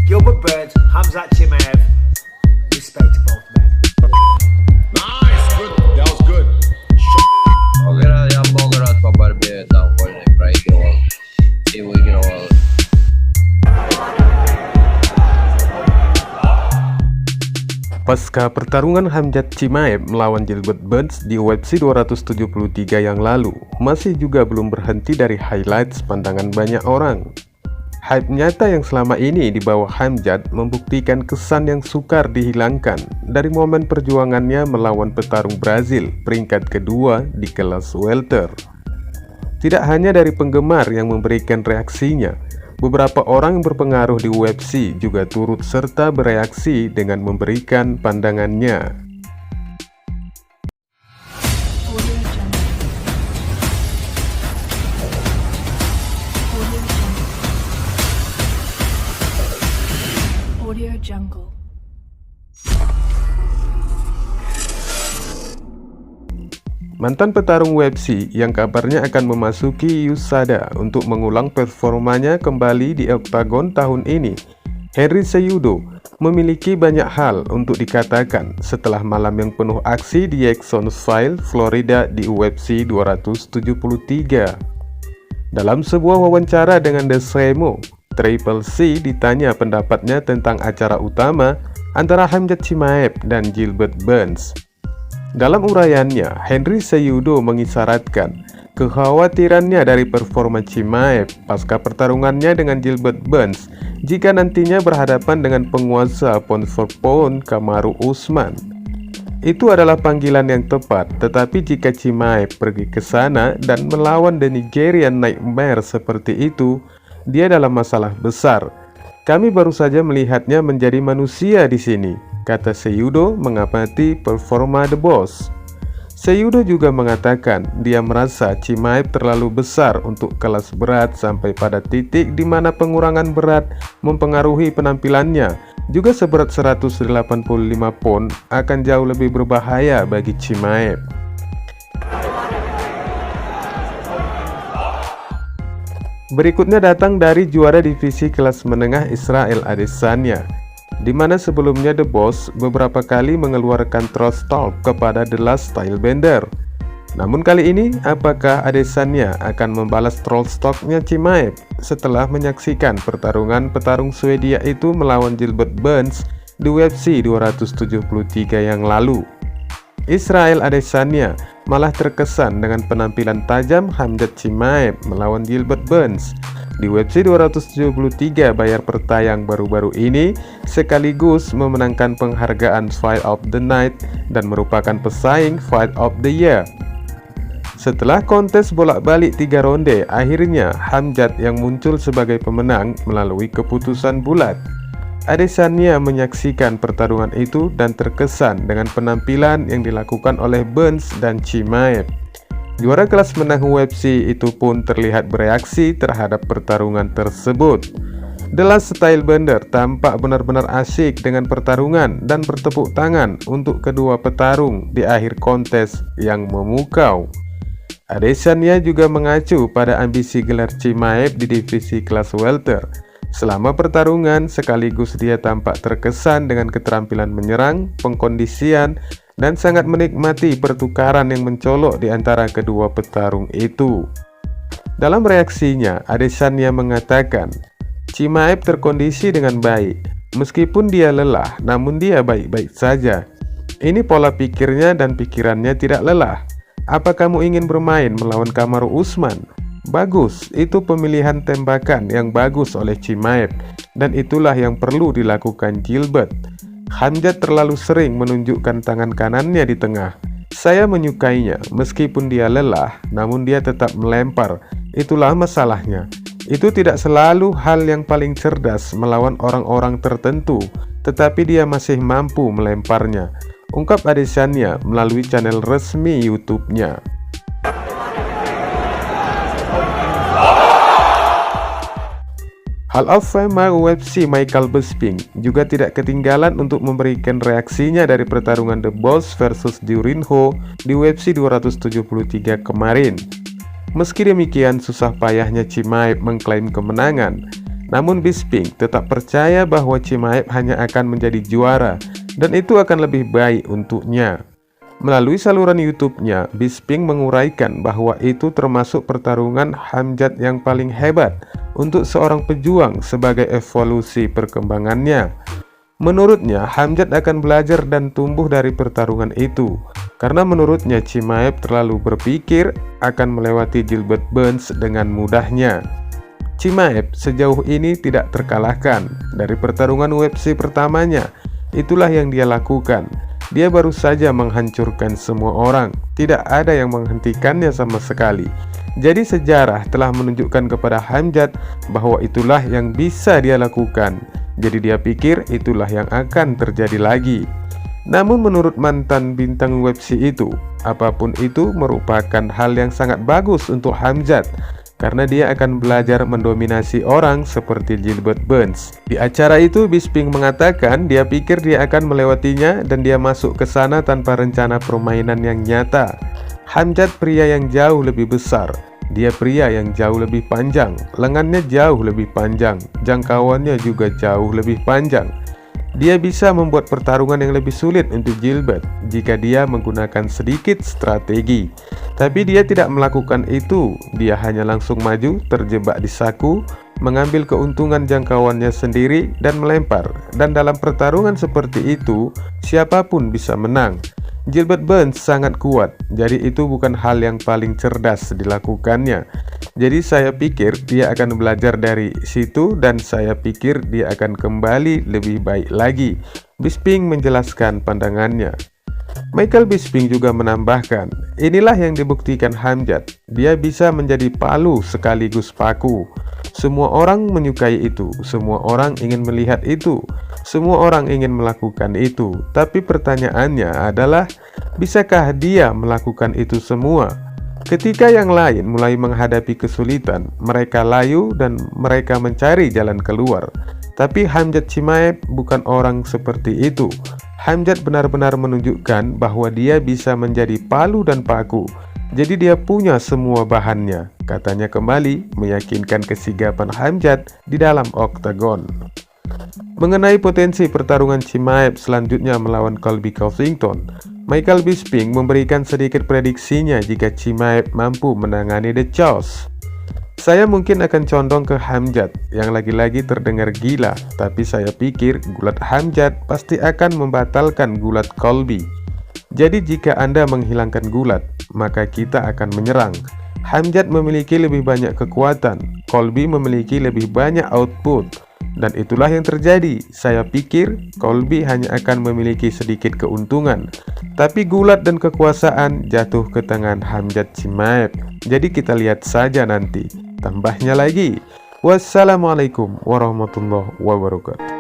Gilbert Burns, Khamzat Chimaev. Respect to both men. Nice, good. That was good. Oke, yang mau gerak kabar beta, boleh pergi ibu awal. Pasca pertarungan Khamzat Chimaev melawan Gilbert Burns di UFC 273 yang lalu, masih juga belum berhenti dari highlights pandangan banyak orang. Hype nyata yang selama ini dibawa Khamzat membuktikan kesan yang sukar dihilangkan dari momen perjuangannya melawan petarung Brazil peringkat kedua di kelas welter. Tidak hanya dari penggemar yang memberikan reaksinya, beberapa orang yang berpengaruh di UFC juga turut serta bereaksi dengan memberikan pandangannya. Audio Jungle. Mantan petarung UFC yang kabarnya akan memasuki USADA untuk mengulang performanya kembali di oktagon tahun ini, Henry Cejudo, memiliki banyak hal untuk dikatakan setelah malam yang penuh aksi di Jacksonville, Florida di UFC 273. Dalam sebuah wawancara dengan The Semo, Triple C ditanya pendapatnya tentang acara utama antara Khamzat Chimaev dan Gilbert Burns. Dalam uraiannya, Henry Cejudo mengisyaratkan kekhawatirannya dari performa Chimaev pasca pertarungannya dengan Gilbert Burns jika nantinya berhadapan dengan penguasa pound for pound Kamaru Usman. Itu adalah panggilan yang tepat, tetapi jika Chimaev pergi ke sana dan melawan The Nigerian Nightmare seperti itu, dia dalam masalah besar. Kami baru saja melihatnya menjadi manusia di sini, kata Cejudo mengamati performa The Boss. Cejudo juga mengatakan dia merasa Chimaev terlalu besar untuk kelas berat sampai pada titik di mana pengurangan berat mempengaruhi penampilannya. Juga seberat 185 pound akan jauh lebih berbahaya bagi Chimaev. Berikutnya datang dari juara divisi kelas menengah Israel Adesanya, di mana sebelumnya The Boss beberapa kali mengeluarkan thrust talk kepada The Last Stylebender. Namun kali ini, apakah Adesanya akan membalas thrust talknya Chimaev setelah menyaksikan pertarungan petarung Swedia itu melawan Gilbert Burns di UFC 273 yang lalu? Israel Adesanya malah terkesan dengan penampilan tajam Khamzat Chimaev melawan Gilbert Burns di UFC 273 bayar pertayang baru-baru ini, sekaligus memenangkan penghargaan Fight of the Night dan merupakan pesaing Fight of the Year. Setelah kontes bolak-balik 3 ronde, akhirnya Khamzat yang muncul sebagai pemenang melalui keputusan bulat. Adesanya menyaksikan pertarungan itu dan terkesan dengan penampilan yang dilakukan oleh Burns dan Chimaev. Juara kelas menang UFC itu pun terlihat bereaksi terhadap pertarungan tersebut. The Last Stylebender tampak benar-benar asyik dengan pertarungan dan bertepuk tangan untuk kedua petarung di akhir kontes yang memukau. Adesanya juga mengacu pada ambisi gelar Chimaev di divisi kelas welter. Selama pertarungan, sekaligus dia tampak terkesan dengan keterampilan menyerang, pengkondisian, dan sangat menikmati pertukaran yang mencolok di antara kedua petarung itu. Dalam reaksinya, Adesanya mengatakan, Chimaev terkondisi dengan baik. Meskipun dia lelah, namun dia baik-baik saja. Ini pola pikirnya dan pikirannya tidak lelah. Apa kamu ingin bermain melawan Kamaru Usman? Bagus, itu pemilihan tembakan yang bagus oleh Chimaev, dan itulah yang perlu dilakukan Gilbert. Khamzat terlalu sering menunjukkan tangan kanannya di tengah. Saya menyukainya, meskipun dia lelah, namun dia tetap melempar. Itulah masalahnya. Itu tidak selalu hal yang paling cerdas melawan orang-orang tertentu, tetapi dia masih mampu melemparnya, ungkap Adesanya melalui channel resmi YouTube-nya. Hall of Famer UFC Michael Bisping juga tidak ketinggalan untuk memberikan reaksinya dari pertarungan The Boss versus Durinho di UFC 273 kemarin. Meski demikian, susah payahnya Chimaev mengklaim kemenangan. Namun Bisping tetap percaya bahwa Chimaev hanya akan menjadi juara dan itu akan lebih baik untuknya. Melalui saluran YouTube-nya, Bisping menguraikan bahwa itu termasuk pertarungan Khamzat yang paling hebat untuk seorang pejuang sebagai evolusi perkembangannya. Menurutnya, Khamzat akan belajar dan tumbuh dari pertarungan itu, karena menurutnya Chimaev terlalu berpikir akan melewati Gilbert Burns dengan mudahnya. Chimaev sejauh ini tidak terkalahkan dari pertarungan UFC pertamanya. Itulah yang dia lakukan. Dia baru saja menghancurkan semua orang, tidak ada yang menghentikannya sama sekali. Jadi sejarah telah menunjukkan kepada Khamzat bahwa itulah yang bisa dia lakukan. Jadi dia pikir itulah yang akan terjadi lagi. Namun menurut mantan bintang UFC itu, apapun itu merupakan hal yang sangat bagus untuk Khamzat, karena dia akan belajar mendominasi orang seperti Gilbert Burns. Di acara itu Bisping mengatakan dia pikir dia akan melewatinya dan dia masuk ke sana tanpa rencana permainan yang nyata. Khamzat pria yang jauh lebih besar. Dia pria yang jauh lebih panjang, lengannya jauh lebih panjang, jangkauannya juga jauh lebih panjang. Dia bisa membuat pertarungan yang lebih sulit untuk Gilbert jika dia menggunakan sedikit strategi. Tapi dia tidak melakukan itu, dia hanya langsung maju, terjebak di saku, mengambil keuntungan jangkauannya sendiri dan melempar. Dan dalam pertarungan seperti itu, siapapun bisa menang. Gilbert Burns sangat kuat, jadi itu bukan hal yang paling cerdas dilakukannya. Jadi saya pikir dia akan belajar dari situ dan saya pikir dia akan kembali lebih baik lagi. Bisping menjelaskan pandangannya. Michael Bisping juga menambahkan, inilah yang dibuktikan Khamzat. Dia bisa menjadi palu sekaligus paku. Semua orang menyukai itu, semua orang ingin melihat itu, semua orang ingin melakukan itu. Tapi pertanyaannya adalah, bisakah dia melakukan itu semua? Ketika yang lain mulai menghadapi kesulitan, mereka layu dan mereka mencari jalan keluar. Tapi Khamzat Chimaev bukan orang seperti itu. Khamzat benar-benar menunjukkan bahwa dia bisa menjadi palu dan paku. Jadi dia punya semua bahannya, katanya kembali meyakinkan kesigapan Khamzat di dalam oktagon. Mengenai potensi pertarungan Chimaev selanjutnya melawan Colby Covington, Michael Bisping memberikan sedikit prediksinya jika Chimaev mampu menangani The Jaws. Saya mungkin akan condong ke Khamzat yang lagi-lagi terdengar gila, tapi saya pikir gulat Khamzat pasti akan membatalkan gulat Colby. Jadi jika Anda menghilangkan gulat, maka kita akan menyerang. Khamzat memiliki lebih banyak kekuatan, Colby memiliki lebih banyak output. Dan itulah yang terjadi. Saya pikir Colby hanya akan memiliki sedikit keuntungan, tapi gulat dan kekuasaan jatuh ke tangan Khamzat Chimaev. Jadi kita lihat saja nanti. Tambahnya lagi, wassalamualaikum warahmatullahi wabarakatuh.